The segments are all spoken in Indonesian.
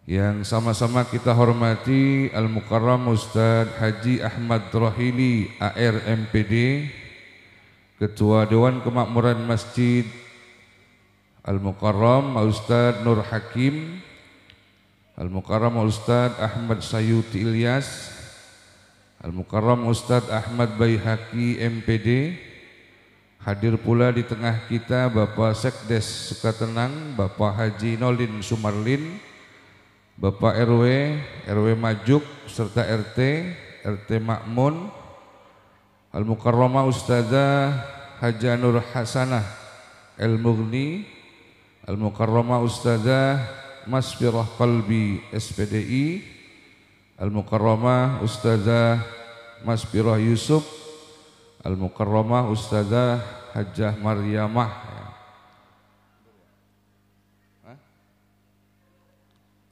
yang sama-sama kita hormati Al-Mukarram Ustadz Haji Ahmad Rohili AR MPD, Ketua Dewan Kemakmuran Masjid Al-Mukarram Ustadz Nur Hakim, Al-Mukarram Ustadz Ahmad Sayuti Ilyas, Al-Mukarram Ustadz Ahmad Baihaqi MPD. Hadir pula di tengah kita Bapak Sekdes Sukatenang, Bapak Haji Nolin Sumarlin, Bapak RW Majuk, serta RT Makmun, Al-Mukarramah Ustazah Haja Nur Hasanah El-Mughni, Al-Mukarramah Ustazah Masfirah Qalbi SPDI, Al-Mukarramah Ustazah Masfirah Yusuf, Al-Mukarramah Ustazah Hajjah Maryamah,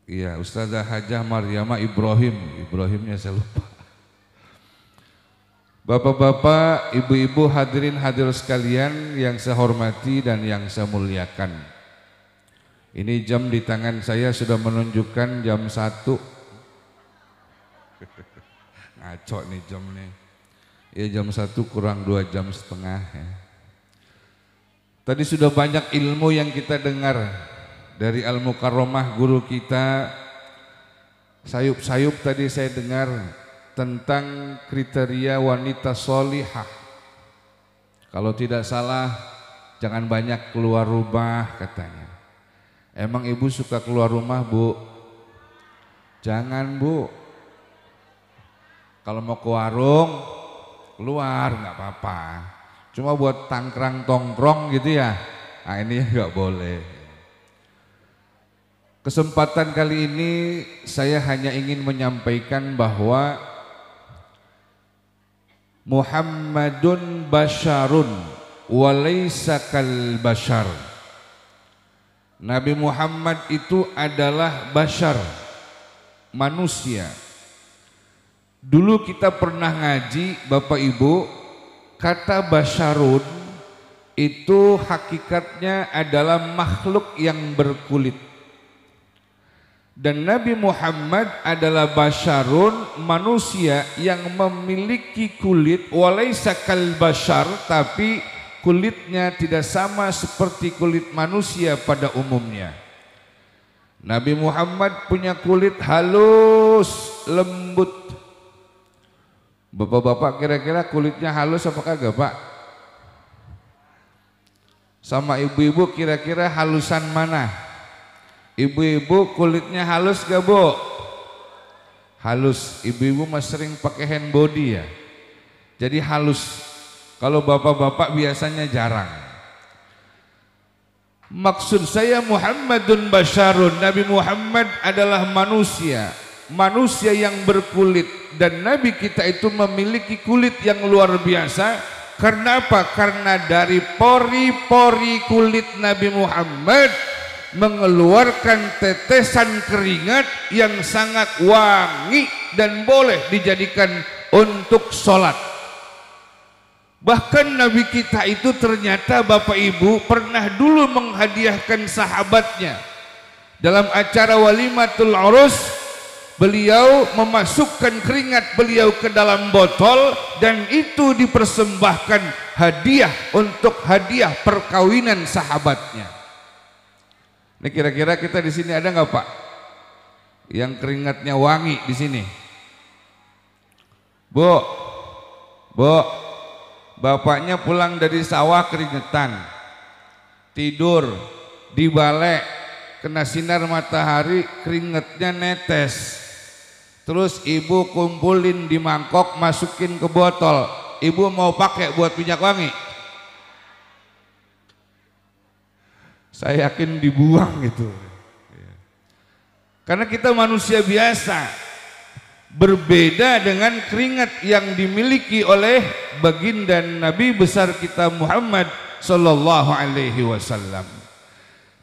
iya Ustazah Hajjah Maryamah Ibrahimnya saya lupa. Bapak-bapak, ibu-ibu, hadirin hadir sekalian yang saya hormati dan yang saya muliakan. Ini jam di tangan saya sudah menunjukkan jam 1. Ngaco nih jam nih. Ya jam 1 kurang 2 jam setengah ya. Tadi sudah banyak ilmu yang kita dengar dari Al-Mukarramah guru kita. Sayup-sayup tadi saya dengar tentang kriteria wanita solihah. Kalau tidak salah jangan banyak keluar rumah katanya. Emang ibu suka keluar rumah bu? Jangan bu. Kalau mau ke warung keluar nggak apa-apa. Cuma buat tangkrang tongkrong gitu ya. Nah ini nggak boleh. Kesempatan kali ini saya hanya ingin menyampaikan bahwa Muhammadun basyarun walaysa kal bashar. Nabi Muhammad itu adalah bashar, manusia. Dulu kita pernah ngaji Bapak Ibu, kata basyarun itu hakikatnya adalah makhluk yang berkulit. Dan Nabi Muhammad adalah basyarun, manusia yang memiliki kulit, walaysa kal bashar, tapi kulitnya tidak sama seperti kulit manusia pada umumnya. Nabi Muhammad punya kulit halus, lembut. Bapak-bapak kira-kira kulitnya halus apa kagak Pak? Sama ibu-ibu kira-kira halusan mana? Ibu-ibu kulitnya halus gak bu? Halus. Ibu-ibu mah sering pakai hand body ya. Jadi halus. Kalau bapak-bapak biasanya jarang. Maksud saya Muhammadun basyarun. Nabi Muhammad adalah manusia. Manusia yang berkulit. Dan Nabi kita itu memiliki kulit yang luar biasa. Karena apa? Karena dari pori-pori kulit Nabi Muhammad mengeluarkan tetesan keringat yang sangat wangi dan boleh dijadikan untuk sholat. Bahkan Nabi kita itu ternyata Bapak Ibu pernah dulu menghadiahkan sahabatnya dalam acara walimatul urus. Beliau memasukkan keringat beliau ke dalam botol dan itu dipersembahkan hadiah untuk hadiah perkawinan sahabatnya. Ini kira-kira kita di sini ada nggak Pak yang keringatnya wangi di sini? Bu, bapaknya pulang dari sawah keringetan, tidur di balai, kena sinar matahari, keringetnya netes. Terus ibu kumpulin di mangkok, masukin ke botol. Ibu mau pakai buat minyak wangi? Saya yakin dibuang gitu. Karena kita manusia biasa. Berbeda dengan keringat yang dimiliki oleh baginda Nabi besar kita Muhammad sallallahu alaihi wasallam.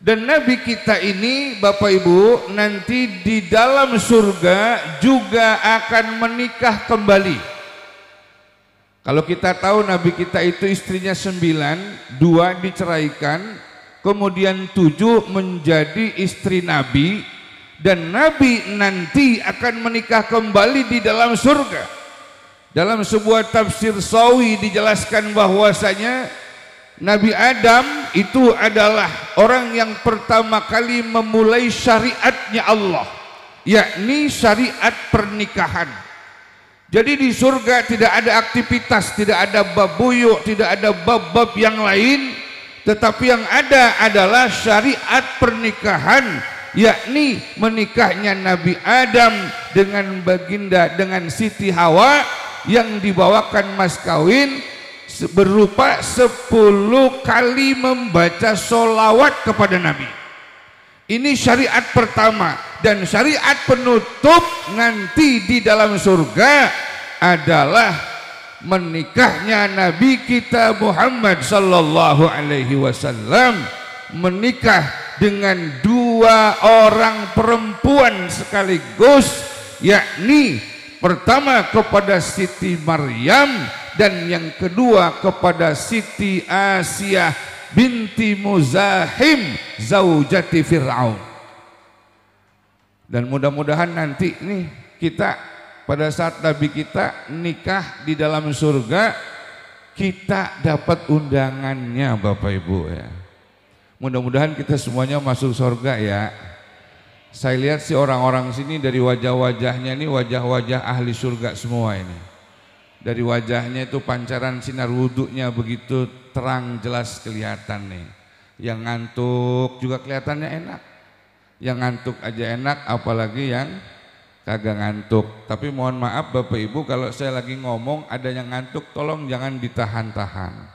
Dan Nabi kita ini Bapak Ibu nanti di dalam surga juga akan menikah kembali. Kalau kita tahu Nabi kita itu istrinya 9, 2 diceraikan, kemudian 7 menjadi istri Nabi, dan Nabi nanti akan menikah kembali di dalam surga. Dalam sebuah tafsir Sawi dijelaskan bahwasanya Nabi Adam itu adalah orang yang pertama kali memulai syariatnya Allah, yakni syariat pernikahan. Jadi di surga tidak ada aktivitas, tidak ada bab buyuk, tidak ada bab-bab yang lain, tetapi yang ada adalah syariat pernikahan, yakni menikahnya Nabi Adam dengan baginda, dengan Siti Hawa, yang dibawakan mas kawin berupa 10 kali membaca sholawat kepada Nabi. Ini syariat pertama, dan syariat penutup nanti di dalam surga adalah menikahnya Nabi kita Muhammad sallallahu alaihi wasallam, menikah dengan 2 orang perempuan sekaligus, yakni pertama kepada Siti Maryam dan yang kedua kepada Siti Asiyah binti Muzahim zaujati Fir'aun. Dan mudah-mudahan nanti nih kita pada saat Nabi kita nikah di dalam surga, kita dapat undangannya Bapak Ibu ya. Mudah-mudahan kita semuanya masuk surga ya. Saya lihat sih orang-orang sini dari wajah-wajahnya ini wajah-wajah ahli surga semua ini. Dari wajahnya itu pancaran sinar wudhunya begitu terang jelas kelihatan nih. Yang ngantuk juga kelihatannya enak. Yang ngantuk aja enak, apalagi yang kagak ngantuk. Tapi mohon maaf Bapak Ibu, kalau saya lagi ngomong ada yang ngantuk, tolong jangan ditahan-tahan.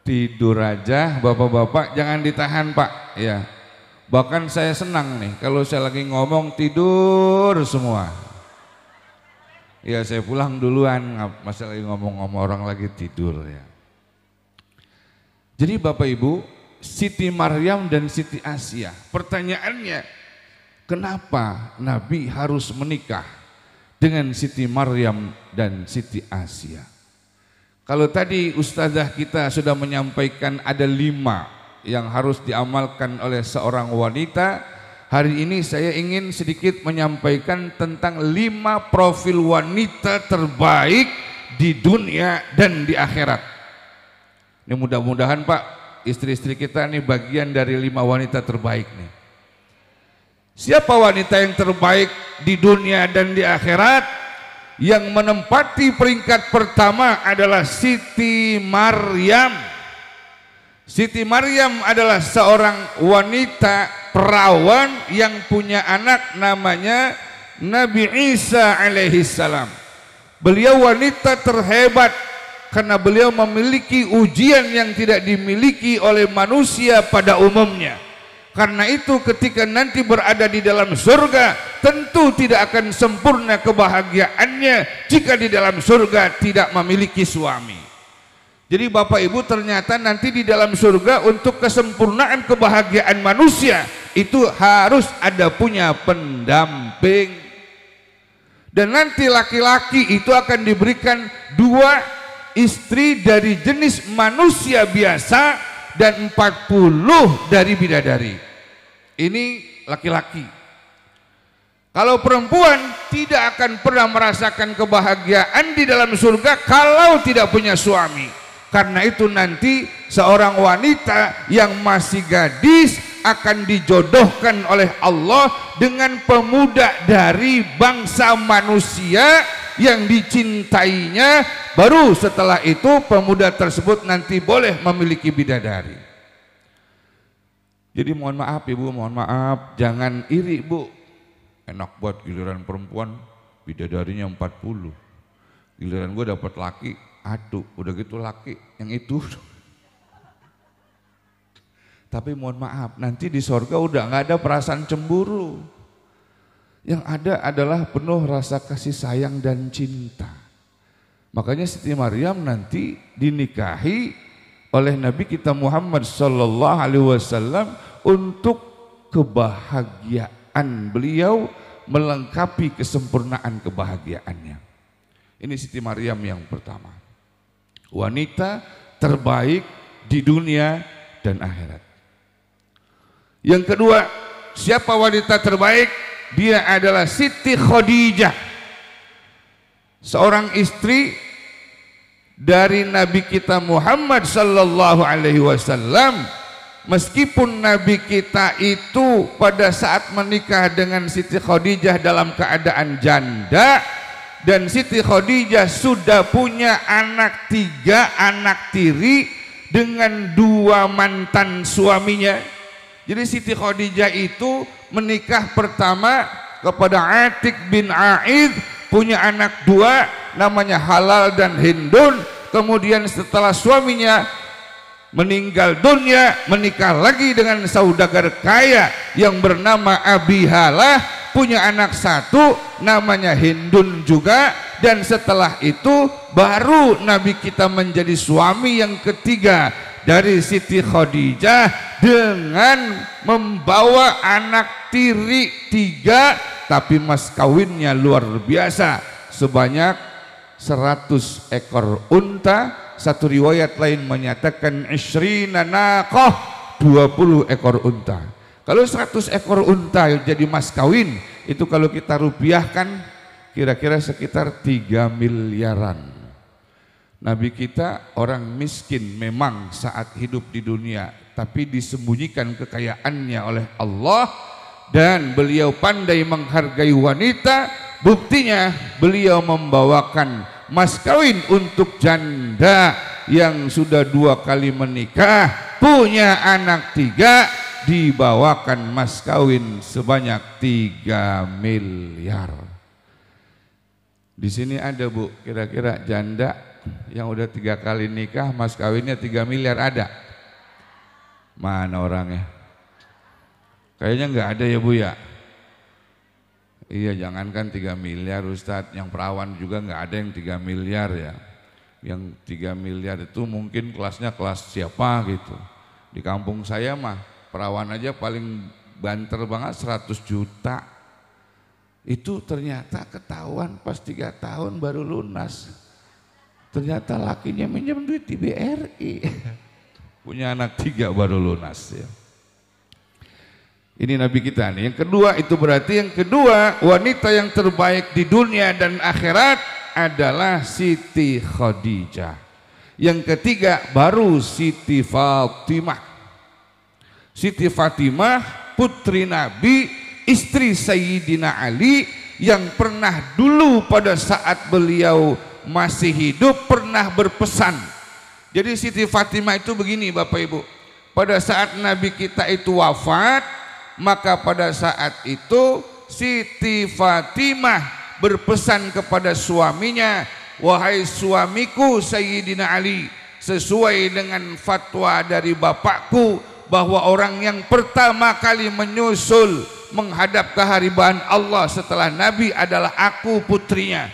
Tidur aja bapak-bapak, jangan ditahan Pak ya. Bahkan saya senang nih kalau saya lagi ngomong tidur semua. Ya saya pulang duluan, masa lagi ngomong-ngomong orang lagi tidur ya. Jadi Bapak Ibu, Siti Maryam dan Siti Asiyah, pertanyaannya kenapa Nabi harus menikah dengan Siti Maryam dan Siti Asiyah? Kalau tadi ustazah kita sudah menyampaikan ada 5 yang harus diamalkan oleh seorang wanita, hari ini saya ingin sedikit menyampaikan tentang 5 profil wanita terbaik di dunia dan di akhirat. Ini mudah-mudahan Pak, istri-istri kita nih bagian dari 5 wanita terbaik nih. Siapa wanita yang terbaik di dunia dan di akhirat? Yang menempati peringkat pertama adalah Siti Maryam. Siti Maryam adalah seorang wanita perawan yang punya anak namanya Nabi Isa alaihi salam. Beliau wanita terhebat karena beliau memiliki ujian yang tidak dimiliki oleh manusia pada umumnya. Karena itu ketika nanti berada di dalam surga, tentu tidak akan sempurna kebahagiaannya jika di dalam surga tidak memiliki suami. Jadi Bapak Ibu, ternyata nanti di dalam surga untuk kesempurnaan kebahagiaan manusia itu harus ada punya pendamping. Dan nanti laki-laki itu akan diberikan 2 istri dari jenis manusia biasa dan 40 dari bidadari. Ini laki-laki. Kalau perempuan tidak akan pernah merasakan kebahagiaan di dalam surga kalau tidak punya suami. Karena itu nanti seorang wanita yang masih gadis akan dijodohkan oleh Allah dengan pemuda dari bangsa manusia yang dicintainya, baru setelah itu pemuda tersebut nanti boleh memiliki bidadari. Jadi mohon maaf Ibu, mohon maaf, jangan iri Bu. Enak buat giliran perempuan bidadarinya 40. Giliran gue dapat laki, aduh udah gitu laki yang itu. Tapi mohon maaf, nanti di sorga udah nggak ada perasaan cemburu. Yang ada adalah penuh rasa kasih sayang dan cinta. Makanya Siti Maryam nanti dinikahi oleh Nabi kita Muhammad sallallahu alaihi wasallam untuk kebahagiaan beliau, melengkapi kesempurnaan kebahagiaannya. Ini Siti Maryam yang pertama. Wanita terbaik di dunia dan akhirat. Yang kedua, siapa wanita terbaik? Dia adalah Siti Khadijah, seorang istri dari Nabi kita Muhammad sallallahu alaihi wasallam. Meskipun Nabi kita itu pada saat menikah dengan Siti Khadijah dalam keadaan janda, dan Siti Khadijah sudah punya anak 3 anak tiri dengan 2 mantan suaminya. Jadi Siti Khadijah itu menikah pertama kepada Atik bin Aid, punya anak 2 namanya Halal dan Hindun. Kemudian setelah suaminya meninggal dunia, menikah lagi dengan saudagar kaya yang bernama Abi Halah, punya anak 1 namanya Hindun juga. Dan setelah itu baru Nabi kita menjadi suami yang ketiga dari Siti Khadijah, dengan membawa anak tiri 3, tapi mas kawinnya luar biasa, sebanyak 100 ekor unta. Satu riwayat lain menyatakan 20 naqah, 20 ekor unta. Kalau 100 ekor unta jadi mas kawin, itu kalau kita rupiahkan kira-kira sekitar 3 miliaran. Nabi kita orang miskin memang saat hidup di dunia, tapi disembunyikan kekayaannya oleh Allah, dan beliau pandai menghargai wanita. Buktinya beliau membawakan mas kawin untuk janda yang sudah 2 kali menikah, punya anak 3, dibawakan mas kawin sebanyak 3 miliar. Di sini ada Bu, kira-kira janda yang udah 3 kali nikah mas kawinnya 3 miliar ada? Mana orangnya? Kayaknya nggak ada ya Bu ya. Iya, jangankan 3 miliar Ustadz, yang perawan juga nggak ada yang 3 miliar ya. Yang 3 miliar itu mungkin kelasnya kelas siapa gitu. Di kampung saya mah perawan aja paling banter banget 100 juta. Itu ternyata ketahuan pas 3 tahun baru lunas. Ternyata lakinya minjem duit di BRI. Punya anak 3 baru lunas ya. Ini Nabi kita nih. Yang kedua itu berarti yang kedua wanita yang terbaik di dunia dan akhirat adalah Siti Khadijah. Yang ketiga baru Siti Fatimah. Siti Fatimah putri Nabi, istri Sayyidina Ali, yang pernah dulu pada saat beliau masih hidup pernah berpesan. Jadi Siti Fatimah itu begini Bapak Ibu, pada saat Nabi kita itu wafat, maka pada saat itu Siti Fatimah berpesan kepada suaminya, wahai suamiku Sayyidina Ali, sesuai dengan fatwa dari bapakku bahwa orang yang pertama kali menyusul menghadap kehariban Allah setelah Nabi adalah aku, putrinya.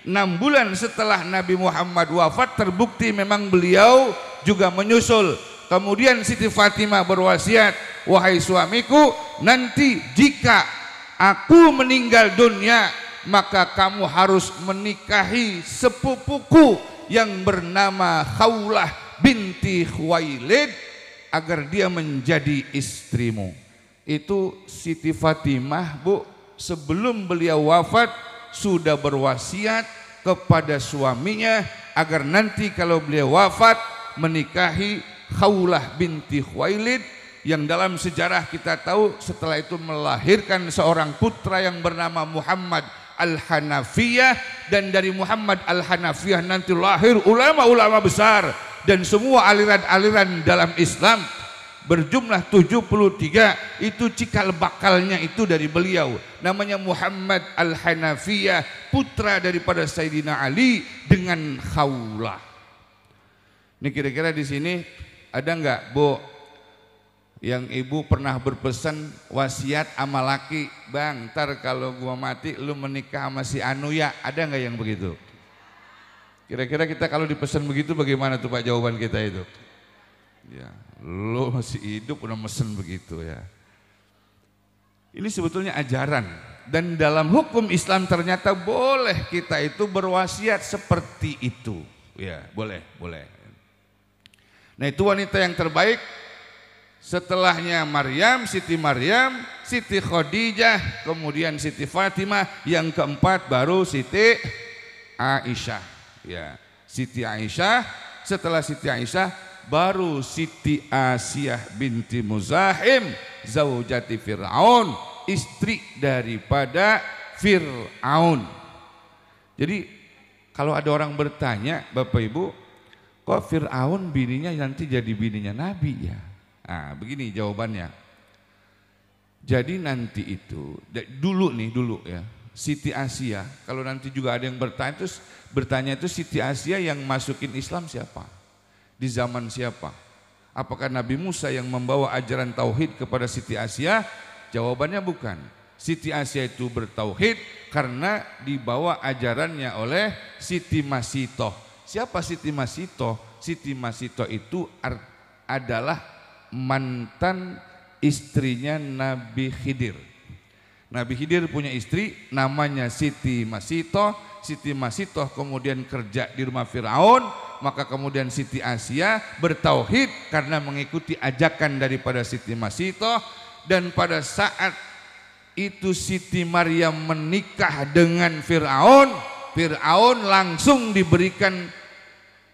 6 bulan setelah Nabi Muhammad wafat terbukti memang beliau juga menyusul. Kemudian Siti Fatimah berwasiat, wahai suamiku, nanti jika aku meninggal dunia maka kamu harus menikahi sepupuku yang bernama Khawlah binti Khuwailid agar dia menjadi istrimu. Itu Siti Fatimah Bu, sebelum beliau wafat sudah berwasiat kepada suaminya agar nanti kalau beliau wafat menikahi Khawlah binti Khuwailid, yang dalam sejarah kita tahu setelah itu melahirkan seorang putra yang bernama Muhammad Al-Hanafiyah, dan dari Muhammad Al-Hanafiyah nanti lahir ulama-ulama besar dan semua aliran-aliran dalam Islam berjumlah 73. Itu cikal bakalnya itu dari beliau, namanya Muhammad Al-Hanafiyah, putra daripada Sayyidina Ali dengan Khawlah. Ini kira-kira di sini ada nggak Bu yang ibu pernah berpesan wasiat sama laki, bang ntar kalau gua mati lu menikah sama si Anu ya, ada nggak yang begitu? Kira-kira kita kalau dipesan begitu bagaimana tuh Pak jawaban kita itu? Ya, lu masih hidup udah mesen begitu ya. Ini sebetulnya ajaran, dan dalam hukum Islam ternyata boleh kita itu berwasiat seperti itu. Ya, boleh. Nah itu wanita yang terbaik Setelahnya Maryam, Siti Khadijah, kemudian Siti Fatimah, yang keempat baru Siti Aisyah. Ya, Siti Aisyah, setelah Siti Aisyah baru Siti Asiyah binti Muzahim, zaujati Fir'aun, istri daripada Fir'aun. Jadi kalau ada orang bertanya, Bapak Ibu, kok Fir'aun bininya nanti jadi bininya Nabi ya? Nah, begini jawabannya. Jadi nanti itu dulu ya, Siti Asia. Kalau nanti juga ada yang bertanya itu Siti Asia yang masukin Islam siapa? Di zaman siapa? Apakah Nabi Musa yang membawa ajaran tauhid kepada Siti Asia? Jawabannya bukan. Siti Asia itu bertauhid karena dibawa ajarannya oleh Siti Masitoh. Siapa Siti Masitoh? Siti Masitoh itu adalah mantan istrinya Nabi Khidir. Nabi Khidir punya istri namanya Siti Masitoh. Siti Masitoh kemudian kerja di rumah Fir'aun, maka kemudian Siti Asia bertauhid karena mengikuti ajakan daripada Siti Masitoh. Dan pada saat itu Siti Maryam menikah dengan Fir'aun, Fir'aun langsung diberikan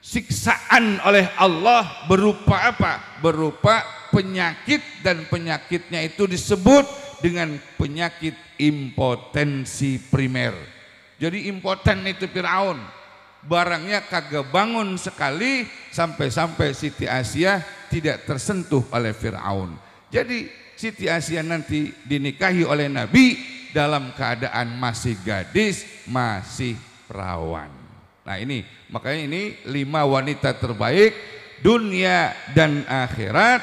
siksaan oleh Allah berupa apa? Berupa penyakit, dan penyakitnya itu disebut dengan penyakit impotensi primer. Jadi impoten itu Fir'aun, barangnya kagak bangun sekali sampai-sampai Siti Asia tidak tersentuh oleh Fir'aun. Jadi Siti Asia nanti dinikahi oleh Nabi dalam keadaan masih gadis, masih perawan. Nah ini, makanya ini 5 wanita terbaik dunia dan akhirat,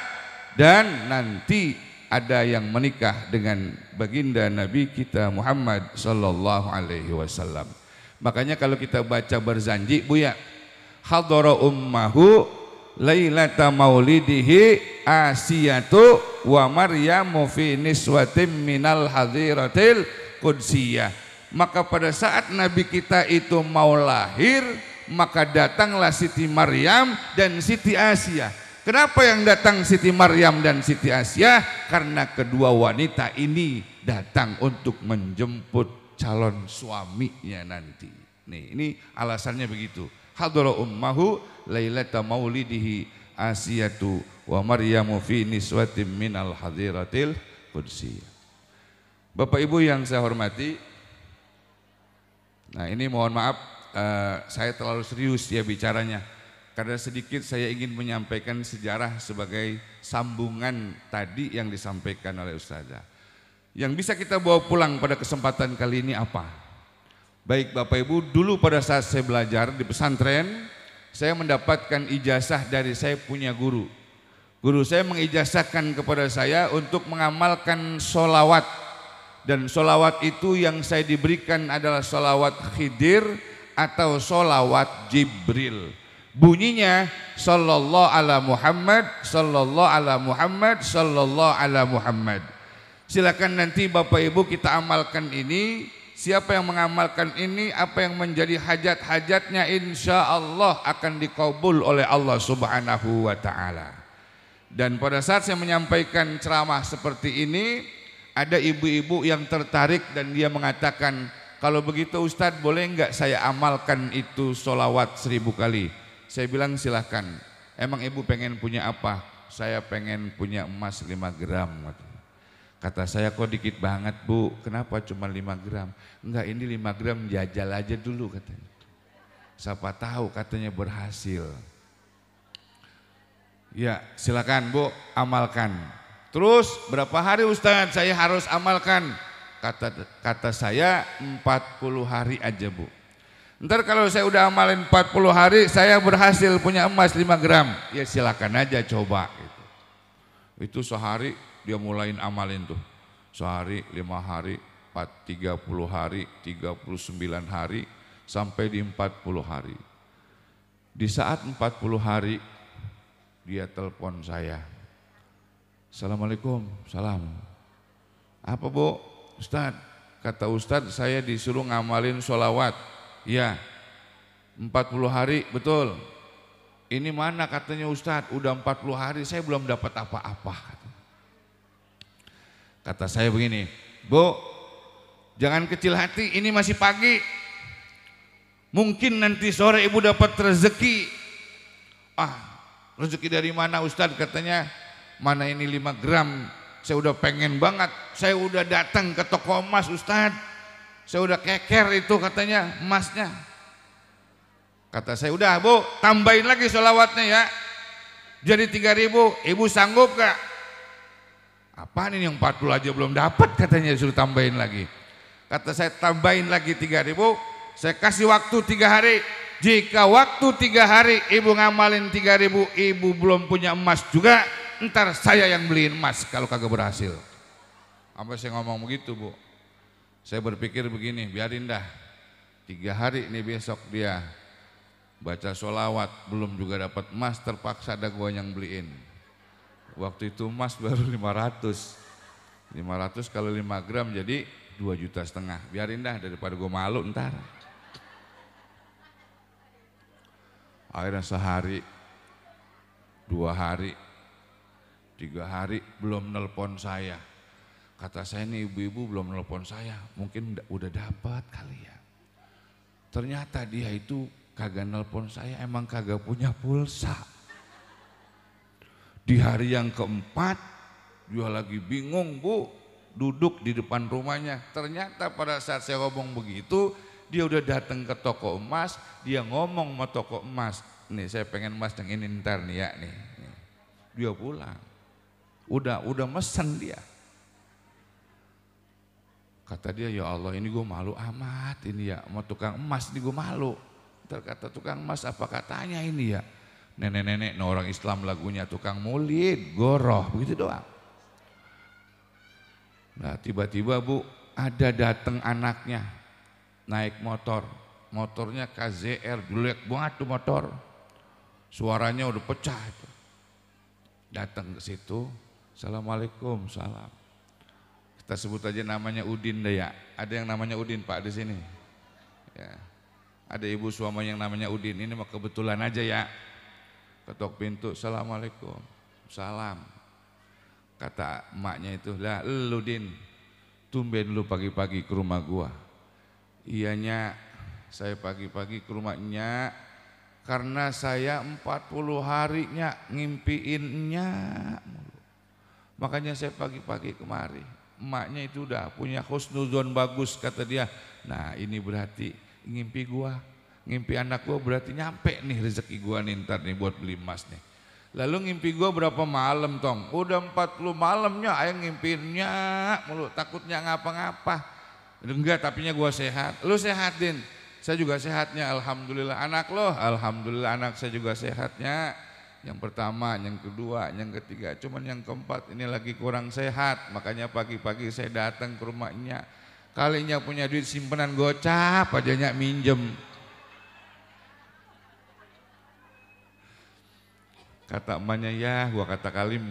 dan nanti ada yang menikah dengan baginda Nabi kita Muhammad sallallahu alaihi wasallam. Makanya kalau kita baca berzanji, Buya, hadara ummahu lailata maulidihi Asiyatu wa Maryamu fi niswatin minal hadiratil qudsiyah. Maka pada saat Nabi kita itu mau lahir, maka datanglah Siti Maryam dan Siti Asia. Kenapa yang datang Siti Maryam dan Siti Asia? Karena kedua wanita ini datang untuk menjemput calon suaminya nanti. Nih, ini alasannya begitu. Hadara ummahu lailata maulidihi Asiyatu wa Maryamu fi niswatin minal hadiratil qudsiyah. Bapak Ibu yang saya hormati, nah ini mohon maaf, saya terlalu serius ya bicaranya, karena sedikit saya ingin menyampaikan sejarah sebagai sambungan tadi yang disampaikan oleh Ustazah. Yang bisa kita bawa pulang pada kesempatan kali ini apa? Baik Bapak Ibu, dulu pada saat saya belajar di pesantren, saya mendapatkan ijazah dari saya punya guru. Guru saya mengijazahkan kepada saya untuk mengamalkan sholawat. Dan sholawat itu yang saya diberikan adalah sholawat Khidir atau sholawat Jibril. Bunyinya sallallahu ala Muhammad, sallallahu ala Muhammad, sallallahu ala Muhammad. Silakan nanti Bapak Ibu kita amalkan ini. Siapa yang mengamalkan ini, apa yang menjadi hajat-hajatnya insya Allah akan dikabul oleh Allah subhanahu wa ta'ala. Dan pada saat saya menyampaikan ceramah seperti ini, ada ibu-ibu yang tertarik dan dia mengatakan, kalau begitu Ustadz boleh enggak saya amalkan itu sholawat 1000 kali? Saya bilang silahkan. Emang ibu pengen punya apa? Saya pengen punya emas 5 gram. Kata saya, kok dikit banget Bu, kenapa cuma 5 gram? Enggak, ini 5 gram jajal aja dulu katanya. Siapa tahu katanya berhasil. Ya silakan Bu, amalkan. Terus berapa hari Ustaz saya harus amalkan? Kata saya 40 hari aja Bu. Ntar kalau saya udah amalin 40 hari saya berhasil punya emas 5 gram. Ya silakan aja coba. Itu sehari dia mulain amalin tuh. Sehari, 5 hari, 30 hari, 39 hari, sampai di 40 hari. Di saat 40 hari dia telepon saya. Assalamualaikum, salam. Apa Bu? Ustadz, kata Ustadz saya disuruh ngamalin sholawat. Ya, 40 hari betul. ini mana katanya Ustadz, udah 40 hari saya belum dapat apa-apa. Kata saya begini, Bu, jangan kecil hati, ini masih pagi. Mungkin nanti sore ibu dapat rezeki. Rezeki dari mana Ustadz? Katanya, mana ini 5 gram, saya udah pengen banget. Saya udah datang ke toko emas Ustadz, saya udah keker itu katanya emasnya. Kata saya, udah Bu, tambahin lagi sholawatnya ya, jadi 3.000. Ibu sanggup gak? Apaan ini yang 40 aja belum dapat, katanya disuruh tambahin lagi. Kata saya, tambahin lagi 3.000, saya kasih waktu 3 hari. Jika waktu 3 hari ibu ngamalin 3.000, ibu belum punya emas juga, ntar saya yang beliin emas kalau kagak berhasil. Sampai saya ngomong begitu, Bu. Saya berpikir begini, biarin dah, 3 hari ini besok dia baca sholawat belum juga dapat emas, terpaksa ada gua yang beliin. Waktu itu emas baru 500 kalau 5 gram jadi 2,5 juta. Biarin dah, daripada gua malu ntar. Akhirnya sehari, 2 hari, 3 hari belum nelpon saya. Kata saya, nih ibu-ibu belum nelpon saya, mungkin udah dapat kali ya. Ternyata dia itu kagak nelpon saya, emang kagak punya pulsa. Di hari yang keempat dia lagi bingung, Bu, duduk di depan rumahnya. Ternyata pada saat saya ngomong begitu, dia udah datang ke toko emas. Dia ngomong sama toko emas, nih saya pengen emas yang ini ntar nih ya nih. Dia pulang, udah mesen dia. Kata dia, ya Allah ini gue malu amat ini ya, sama tukang emas ini gue malu. Terkata tukang emas, apa katanya ini ya, nenek-nenek, orang Islam lagunya tukang mulid, goroh, begitu doang. Nah tiba-tiba Bu, ada datang anaknya naik motor, motornya KZR, jelek banget tuh motor, suaranya udah pecah itu. Datang ke situ, Assalamualaikum, salam. Kita sebut aja namanya Udin deh ya. Ada yang namanya Udin Pak di sini? Ya. Ada ibu suami yang namanya Udin, ini mah kebetulan aja ya. Ketok pintu, Assalamualaikum, salam. Kata emaknya itu, lah lu Din, tumben lu pagi-pagi ke rumah gua. Iyanya, saya pagi-pagi ke rumahnya karena saya 40 harinya ngimpiinnya mulu. Makanya saya pagi-pagi kemari. Emaknya itu udah punya husnuzon bagus, kata dia. Nah ini berarti ngimpi gua, ngimpi anak gua berarti nyampe nih rezeki gua nih ntar nih buat beli emas nih. Lalu ngimpi gua berapa malam Tong? Udah 40 malamnya ayang ngimpiinnya mulu, takutnya ngapa-ngapa. Enggak, tapinya gua sehat. Lu sehat Din? Saya juga sehatnya, alhamdulillah. Anak lo? Alhamdulillah anak saya juga sehatnya. Yang pertama, yang kedua, yang ketiga, cuman yang keempat ini lagi kurang sehat. Makanya pagi-pagi saya datang ke rumahnya. Kalinya punya duit simpenan gocap aja nyak minjem. Kata emaknya, ya gua kata kali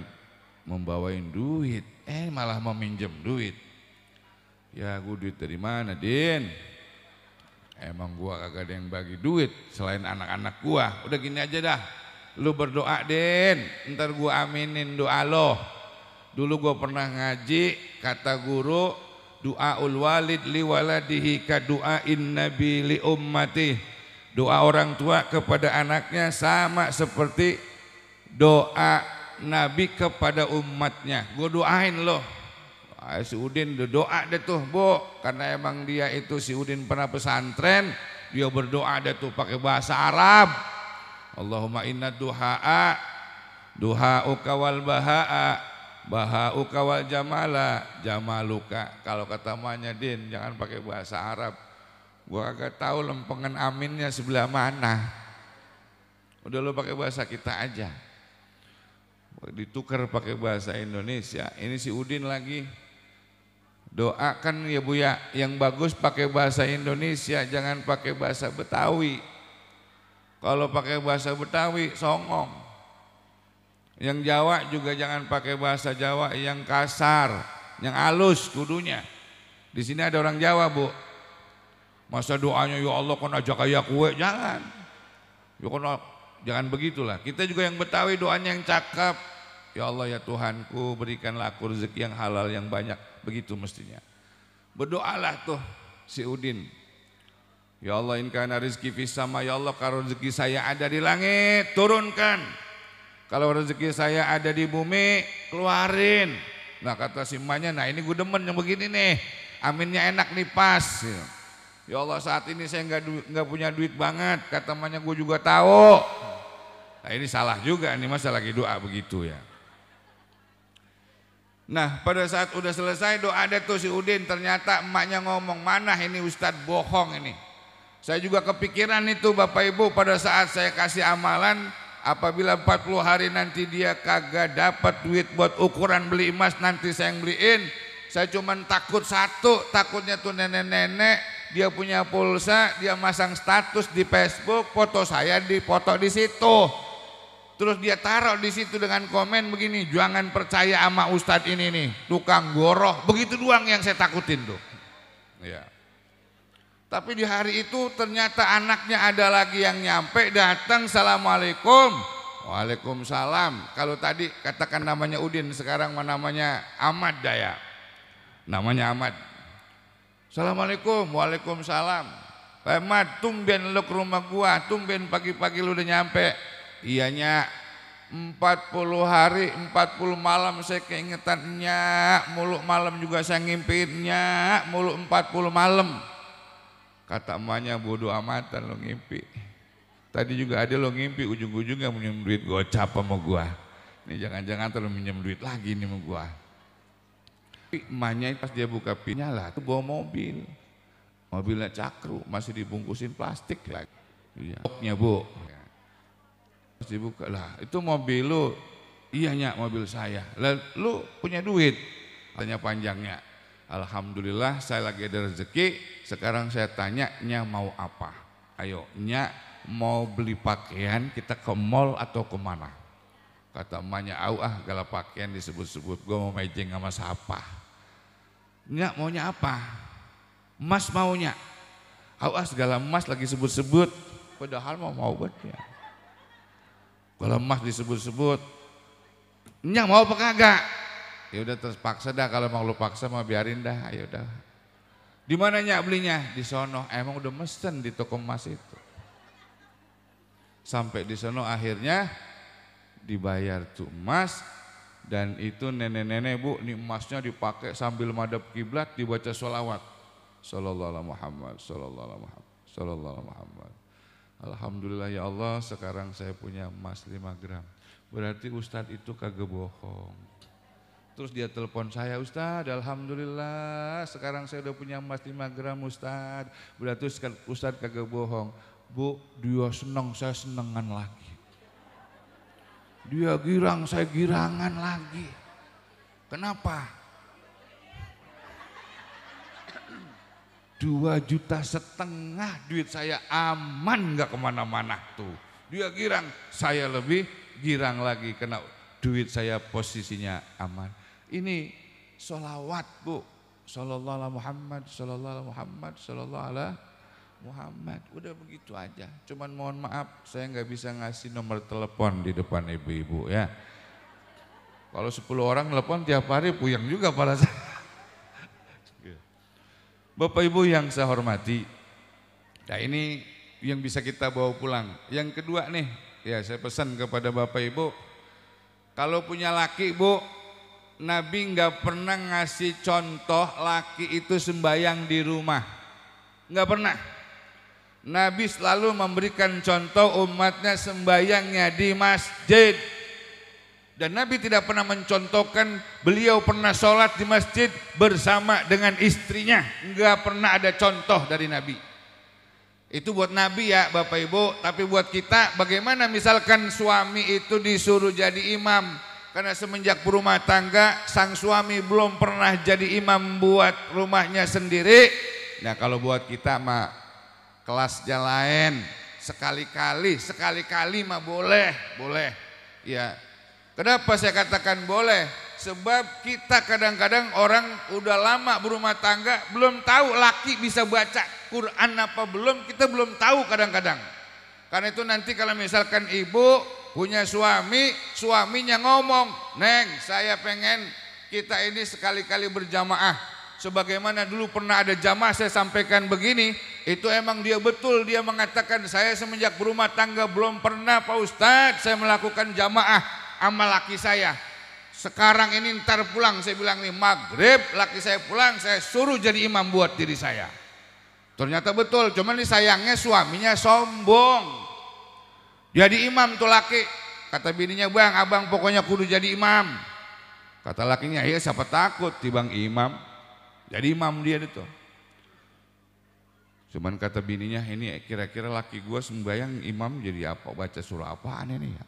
membawain duit, malah mau minjem duit. Ya gua duit dari mana Din? Emang gua kagak ada yang bagi duit selain anak-anak gua. Udah gini aja dah, lu berdoa Din, ntar gua aminin doa lo. Dulu gua pernah ngaji, kata guru, doaul walid li waladihi ka doain nabi li ummati. Doa orang tua kepada anaknya sama seperti doa Nabi kepada umatnya. Gue doain loh. Si Udin doa deh tuh Bu, karena emang dia itu si Udin pernah pesantren, dia berdoa deh tuh pakai bahasa Arab. Allahumma inna duha'a duha'uka wal baha'a baha'uka wal jamala jamaluka. Kalau kata emaknya Din, jangan pakai bahasa Arab. Gua kagak tahu lempengan aminnya sebelah mana. Udah lo pakai bahasa kita aja. Ditukar pakai bahasa Indonesia. Ini si Udin lagi doakan ya Bu ya, yang bagus pakai bahasa Indonesia, jangan pakai bahasa Betawi. Kalau pakai bahasa Betawi songong. Yang Jawa juga jangan pakai bahasa Jawa yang kasar, yang halus kudunya. Di sini ada orang Jawa Bu. Masa doanya ya Allah kan aja kayak kue, jangan. Ya kan Jangan begitulah. Kita juga yang Betawi doanya yang cakep. Ya Allah ya Tuhanku, berikanlah aku rezeki yang halal yang banyak. Begitu mestinya. Berdoalah tuh si Udin. Ya Allah, in kana rizki fis sama, ya Allah kalau rezeki saya ada di langit turunkan. Kalau rezeki saya ada di bumi keluarin. Nah kata si emaknya, nah ini gue demen yang begini nih. Aminnya enak nih pas. Ya Allah saat ini saya nggak punya duit banget. Kata emaknya gue juga tahu. Nah ini salah juga nih, masa lagi doa begitu ya. Nah pada saat udah selesai doa ada tuh si Udin, ternyata emaknya ngomong, mana ini Ustadz bohong ini. Saya juga kepikiran itu Bapak Ibu, pada saat saya kasih amalan, apabila 40 hari nanti dia kagak dapat duit buat ukuran beli emas, nanti saya yang beliin. Saya cuman takut satu, takutnya tuh nenek-nenek dia punya pulsa, dia masang status di Facebook, foto saya dipoto di situ. Terus dia taruh di situ dengan komen begini, jangan percaya sama Ustadz ini nih, tukang goroh. Begitu doang yang saya takutin tuh. Ya. Tapi di hari itu ternyata anaknya ada lagi yang nyampe, datang, Assalamualaikum. Waalaikumsalam. Kalau tadi katakan namanya Udin, sekarang namanya Ahmad Daya. Namanya Ahmad. Assalamualaikum. Waalaikumsalam. Pak Ahmad, tumben lu ke rumah gua, tumben pagi-pagi lu udah nyampe. Iyanya 40 hari 40 malam saya keingetannya, mulu malam juga saya ngimpiinnya, mulu 40 malam. Kata emaknya, bodoh amatan lo ngimpi. Tadi juga ada lo ngimpi, ujung-ujungnya minjem duit gocap sama gua. Ini jangan-jangan terlalu minjem duit lagi nih sama gua. Emaknya pas dia buka pinnya lah, tuh bawa mobil. Mobilnya cakru, masih dibungkusin plastik lagi. Iya. Boknya bu. Pas dibuka lah, itu mobil lu. Iya nyak, mobil saya. Lah lu punya duit? Tanya panjangnya. Alhamdulillah saya lagi ada rezeki. Sekarang saya tanya, nyak mau apa? Ayo, nyak mau beli pakaian, kita ke mall atau kemana? Kata emaknya, gala pakaian disebut-sebut, gue mau mejeng sama siapa? Nyak maunya apa? Emas maunya. Segala emas lagi sebut-sebut, padahal mau buat ya. Kalau emas disebut-sebut, nyak mau apa kagak? Ya udah terpaksa dah, kalau mau lu paksa mau biarin dah, ayo dah. Di mana nyak belinya? Di sono. Emang udah mesen di toko emas itu. Sampai di sono akhirnya dibayar tuh emas, dan itu nenek-nenek bu, ini emasnya dipakai sambil madhab kiblat dibaca sholawat. Sallallahu alaihi Muhammad, sallallahu alaihi Muhammad, sallallahu alaihi Muhammad. Alhamdulillah ya Allah, sekarang saya punya emas 5 gram. Berarti Ustadz itu kagak bohong. Terus dia telepon saya, Ustadz alhamdulillah sekarang saya udah punya emas 5 gram Ustadz. Berarti Ustadz kagak bohong. Bu, dia senang, saya senengan lagi. Dia girang, saya girangan lagi. Kenapa? 2,5 juta duit saya aman, gak kemana-mana tuh. Dia girang, saya lebih girang lagi karena duit saya posisinya aman. Ini sholawat bu, sallallahu alaihi Muhammad, sallallahu alaihi Muhammad, sallallahu alaihi Muhammad. Udah begitu aja. Cuman mohon maaf, saya nggak bisa ngasih nomor telepon di depan ibu-ibu ya. Kalau 10 orang telepon tiap hari puyeng juga kepala saya. Bapak Ibu yang saya hormati, nah ini yang bisa kita bawa pulang. Yang kedua nih, ya saya pesan kepada Bapak Ibu, kalau punya laki bu, Nabi nggak pernah ngasih contoh laki itu sembahyang di rumah, nggak pernah. Nabi selalu memberikan contoh umatnya sembahyangnya di masjid. Dan Nabi tidak pernah mencontohkan beliau pernah sholat di masjid bersama dengan istrinya. Enggak pernah ada contoh dari Nabi. Itu buat Nabi ya Bapak Ibu. Tapi buat kita, bagaimana misalkan suami itu disuruh jadi imam. Karena semenjak berumah tangga, sang suami belum pernah jadi imam buat rumahnya sendiri. Nah kalau buat kita mah kelasnya lain. Sekali-kali mah boleh. Ya. Kenapa saya katakan boleh? Sebab kita kadang-kadang orang udah lama berumah tangga belum tahu laki bisa baca Quran apa belum, kita belum tahu kadang-kadang. Karena itu nanti kalau misalkan ibu punya suami, suaminya ngomong, "Neng, saya pengen kita ini sekali-kali berjamaah." Sebagaimana dulu pernah ada jamaah saya sampaikan begini, itu emang dia betul, dia mengatakan, "Saya semenjak berumah tangga belum pernah Pak Ustadz saya melakukan jamaah sama laki saya. Sekarang ini ntar pulang," saya bilang nih, maghrib laki saya pulang, saya suruh jadi imam buat diri saya. Ternyata betul, cuman ini sayangnya suaminya sombong. Jadi imam tuh laki, kata bininya, "Bang, abang pokoknya kudu jadi imam." Kata lakinya, "Ya siapa takut tibang imam." Jadi imam dia itu. Cuman kata bininya, "Ini kira-kira laki gua sembahyang imam jadi apa? Baca surah apaan ini ya?"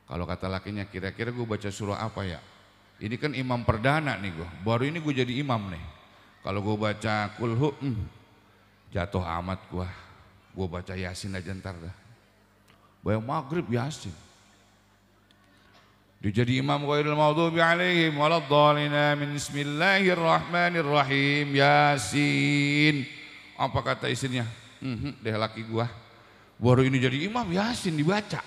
Kalau kata lakinya, "Kira-kira gua baca surah apa ya? Ini kan imam perdana nih gua, baru ini gua jadi imam nih. Kalau gua baca kulhu, jatuh amat gua baca Yasin aja ntar dah. Bayang maghrib Yasin." Dia jadi imam ghairil maghdubi alaihim waladdallin, amin. Bismillahirrahmanirrahim, Yasin. Apa kata istrinya? Deh laki gua, baru ini jadi imam Yasin dibaca.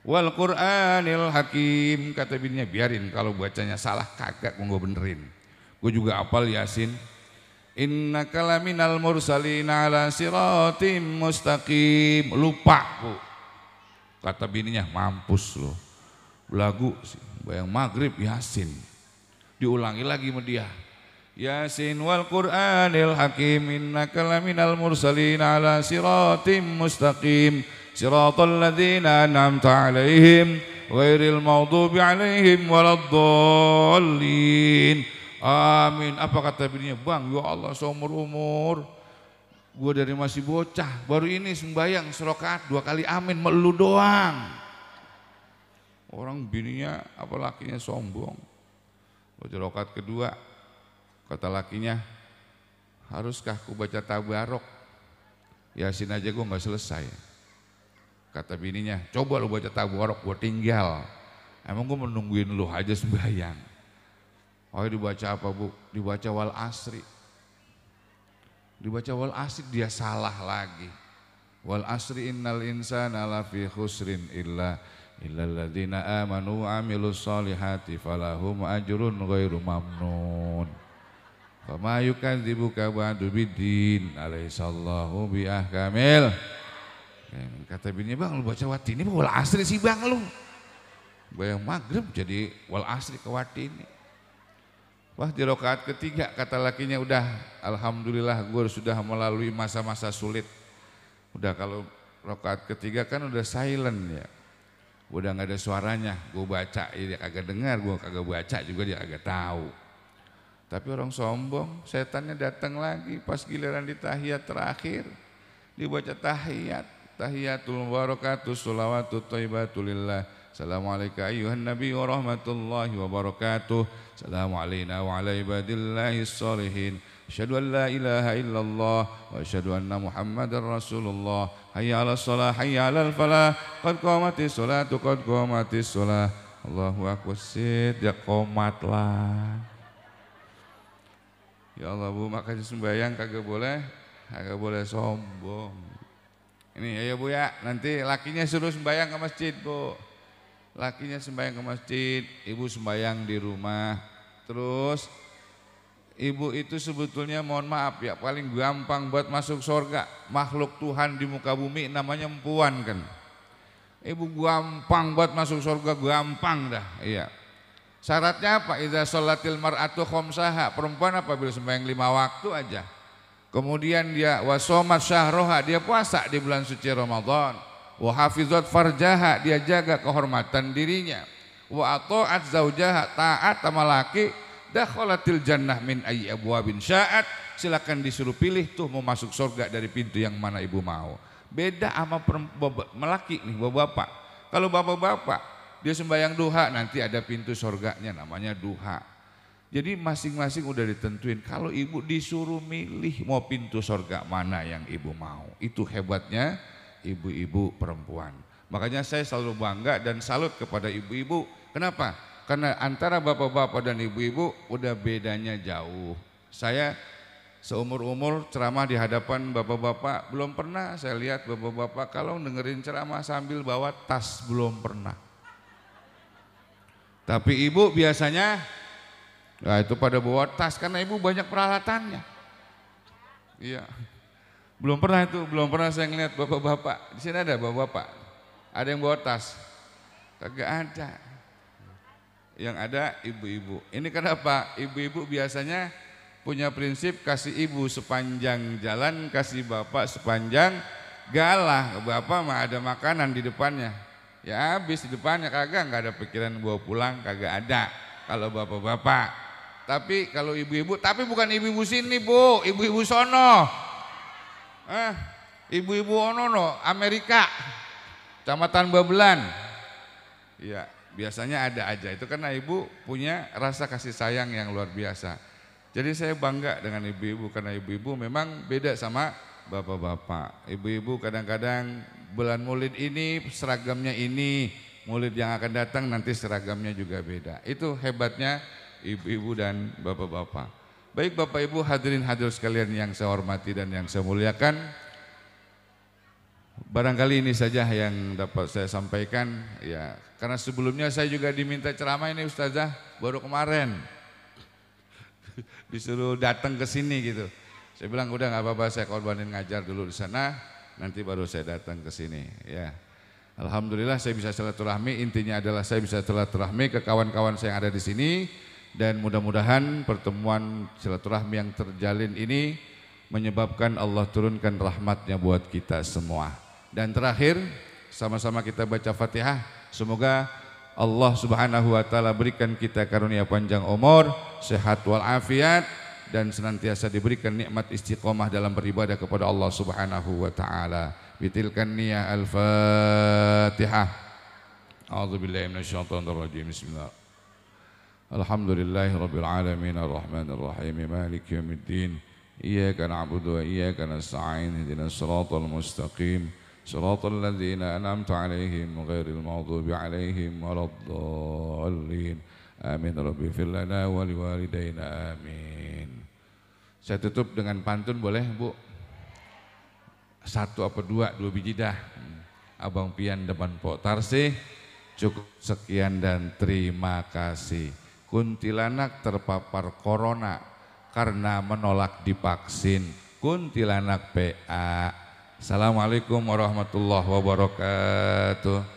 Wal Qur'anil Hakim, kata bininya, "Biarin kalau bacanya salah kagak gua benerin. Gua juga hafal Yasin." Innaka laminal mursalin ala siratim mustaqim. Lupa bu. Kata bininya, "Mampus lo. Lagu sih, bayang maghrib Yasin." Diulangi lagi sama dia. Yasin wal Qur'anil Hakim, innaka laminal mursalin ala siratim mustaqim. Siratal ladzina an'amta alaihim ghairil maghdubi alaihim waladdallin. Amin. Apa kata bininya? "Bang, ya Allah seumur umur gue dari masih bocah baru ini sembahyang serakaat 2 kali amin melu doang." Orang bininya apa lakinya sombong. Baca rakaat kedua, kata lakinya, "Haruskah ku baca tabarok? Yasin aja gue nggak selesai." Kata bininya, "Coba lu baca tabarok, gue tinggal. Emang gue menungguin lu aja sembahyang." Oh, dibaca apa bu? Dibaca wal asri. Dibaca wal asri, dia salah lagi. Wal asri innal insana lafi khusrin illal ladzina amanu wa amilus solihati falahum ajrun ghairu mamnun. Fama yukadzibuka ba'du biddin alaihissallahu biahkamil. Kata bininya, "Bang, lu baca watini wal asri sih bang lu." Bayang maghrib jadi wal asri ke watini. Wah, di rakaat ketiga kata lakinya, "Udah, alhamdulillah gue sudah melalui masa-masa sulit. Udah kalau rakaat ketiga kan udah silent ya, udah nggak ada suaranya. Gue baca dia kagak dengar, gue kagak baca juga dia kagak tahu." Tapi orang sombong, setannya datang lagi pas giliran di tahiyat terakhir. Dibaca tahiyat, tahiyatul barakatuh sholawatut thayyibatulillah. Assalamualaikum ayuhan nabi wa rahmatullahi wa barakatuh. Assalamu alayna wa ala ibadillahis sholihin. Asyhadu an la ilaha illallah wa asyhadu anna muhammadar rasulullah. Hayya ala sholah, hayya ala falah. Qad qamatis sholatu, qad qamatis sholah. Allahu akbar. Ya qomat lah. Ya Allah bu, makanya sembahyang kagak boleh sombong. Ini ya bu ya, nanti lakinya suruh sembahyang ke masjid bu. Lakinya sembahyang ke masjid, ibu sembahyang di rumah. Terus ibu itu sebetulnya mohon maaf ya, paling gampang buat masuk surga makhluk Tuhan di muka bumi namanya empuan kan. Ibu gampang buat masuk surga, gampang dah. Iya. Syaratnya apa? Idza sholatil mar'atu khamsaha. Perempuan apabila sembahyang 5 waktu aja. Kemudian dia wasomat syahroha, dia puasa di bulan suci Ramadan. Wa hafizat farjaha, dia jaga kehormatan dirinya. Wa ata'at zaujaha, taat sama laki. Dakhalatil jannah min ayyi abwabin sya'at. Silakan disuruh pilih tuh mau masuk surga dari pintu yang mana ibu mau. Beda sama melaki nih bapak-bapak. Kalau bapak-bapak dia sembahyang duha, nanti ada pintu surganya namanya duha. Jadi masing-masing udah ditentuin. Kalau ibu disuruh milih mau pintu surga mana yang ibu mau. Itu hebatnya ibu-ibu perempuan. Makanya saya selalu bangga dan salut kepada ibu-ibu. Kenapa? Karena antara bapak-bapak dan ibu-ibu udah bedanya jauh. Saya seumur-umur ceramah di hadapan bapak-bapak belum pernah saya lihat bapak-bapak kalau dengerin ceramah sambil bawa tas, belum pernah. Tapi ibu biasanya itu pada bawa tas karena ibu banyak peralatannya. Iya. Belum pernah saya ngeliat bapak-bapak. Di sini ada bapak-bapak. Ada yang bawa tas? Kagak ada. Yang ada ibu-ibu. Ini kenapa? Ibu-ibu biasanya punya prinsip kasih ibu sepanjang jalan, kasih bapak sepanjang galah. Bapak mah ada makanan di depannya, ya habis di depannya, kagak, nggak ada pikiran bawa pulang, kagak ada kalau bapak-bapak. Tapi kalau ibu-ibu, tapi bukan ibu-ibu sini bu, ibu-ibu sono, ibu-ibu ono Amerika, Kecamatan Babelan, ya biasanya ada aja. Itu karena ibu punya rasa kasih sayang yang luar biasa. Jadi saya bangga dengan ibu-ibu karena ibu-ibu memang beda sama bapak-bapak. Ibu-ibu kadang-kadang bulan Maulid ini seragamnya ini, Maulid yang akan datang nanti seragamnya juga beda. Itu hebatnya ibu-ibu dan bapak-bapak. Baik Bapak Ibu, hadirin hadir sekalian yang saya hormati dan yang saya muliakan. Barangkali ini saja yang dapat saya sampaikan, ya karena sebelumnya saya juga diminta ceramah ini Ustazah baru kemarin. Disuruh datang ke sini gitu. Saya bilang udah nggak apa-apa, saya korbanin ngajar dulu di sana, nanti baru saya datang ke sini. Ya, alhamdulillah saya bisa silaturahmi. Intinya adalah saya bisa silaturahmi ke kawan-kawan saya yang ada di sini, dan mudah-mudahan pertemuan silaturahmi yang terjalin ini menyebabkan Allah turunkan rahmatnya buat kita semua. Dan terakhir, sama-sama kita baca Fatihah. Semoga Allah Subhanahu wa taala berikan kita karunia panjang umur, sehat walafiat, dan senantiasa diberikan nikmat istiqomah dalam beribadah kepada Allah Subhanahu wa taala. Bitilkan niyah al-Fatihah. A'udzubillahi minasyaitonir rajim. Bismillah. Alhamdulillahirabbil alamin arrahmanir rahim maliki yaumiddin. Iyyaka na'budu wa iyyaka nasta'in. Ihdinas siratal mustaqim. صراط الذين أنعمت عليهم غير المغضوب عليهم ولا الضالين آمين ربي اغفر لنا ولوالدينا آمين. Saya tutup dengan pantun boleh Bu? Satu apa dua biji dah. Abang Pian depan Pok Tarsih. Cukup sekian dan terima kasih. Kuntilanak terpapar corona karena menolak divaksin. Kuntilanak PA. Assalamualaikum warahmatullahi wabarakatuh.